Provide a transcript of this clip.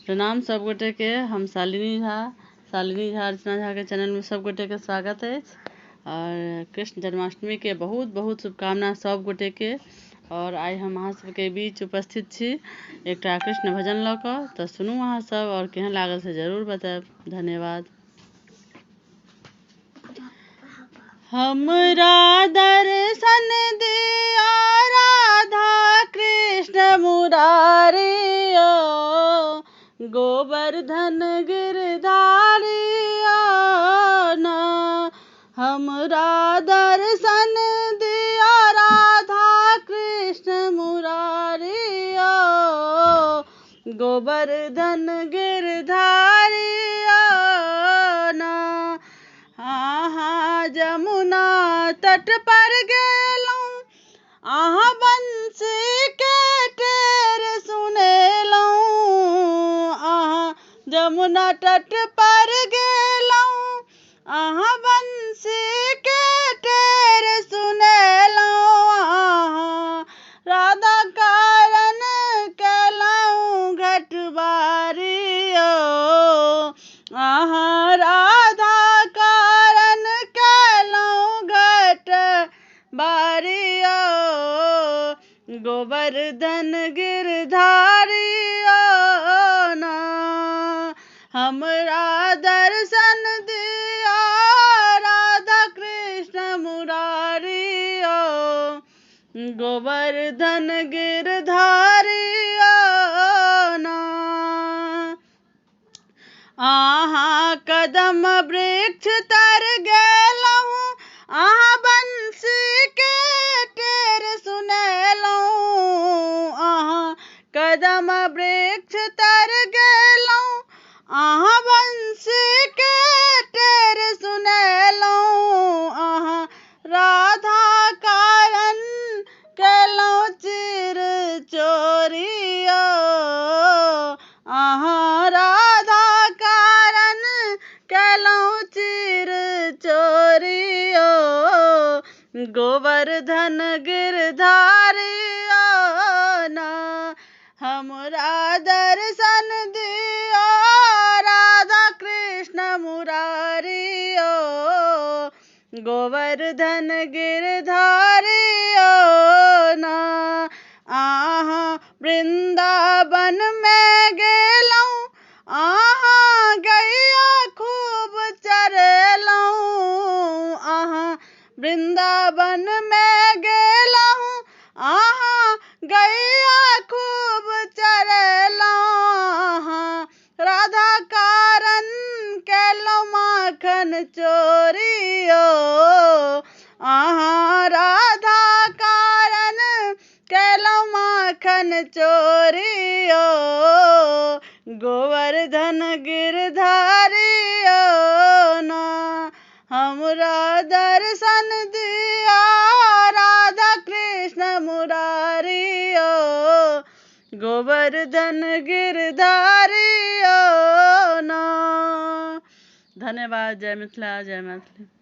प्रणाम सब गोटे के। हम शालिनी झा अर्चना झा के चैनल में सब गोटे के स्वागत है। और कृष्ण जन्माष्टमी के बहुत बहुत शुभकामना सब गोटे के। और आई हम अहाँ सबके बीच उपस्थित छी एकटा कृष्ण भजन लऽ कऽ। तऽ सुनू अहाँ सब और केहन लागल से जरूर बताएब। धन्यवाद। हमरा दर्शन दिया राधा कृष्ण मुरारी गोवर्धन गिरधारी ना। हमरा दर्शन दिया राधा कृष्ण मुरारी गोवर्धन गिरधारी ना। हाँ जमुना तट पर गेलौं अहाँ बंसी के टेर सुनेलौं। अहाँ जमुना तट पर गेलौं अहाँ बंसी के टेर सुनेलौं। अहाँ राधा कारण केलौं घटबारी अहाँ राधा कारण केलौं घटबारी गोवर्धन गिरधारी ना। हमरा दर्शन दिया राधा कृष्ण मुरारी गोवर्धन गिरधारी ना। अहाँ कदम वृक्ष तर गेलौं अहाँ बंसी के टेर सुनेलौं। अहाँ कदम वृक्ष तर गेलौं अहाँ बंसी के टेर सुनेलौं। अहाँ राधा कारण केलौं चिर चोरी अहाँ राधा कारण केलौं चिर चोरी गोवर्धन गिरधारी ना। हमरा दर्शन दिया राधा कृष्ण मुरारी गोवर्धन गिरधारी ना। अहाँ वृंदावन में गेलौं अहाँ गैया खूब चरेलौं। अहाँ वृंदावन में गेलौं अहाँ गैया खूब चरेलौं। अहाँ राधा कारण केलौं माखन चोरी अहाँ राधा कारण केलौं माखन चोरी गोवर्धन गिरधारी ना। हमरा दर्शन दिया राधा कृष्ण मुरारी गोवर्धन गिरधारी ना। धन्यवाद। जय मिथिला जय मैथिली।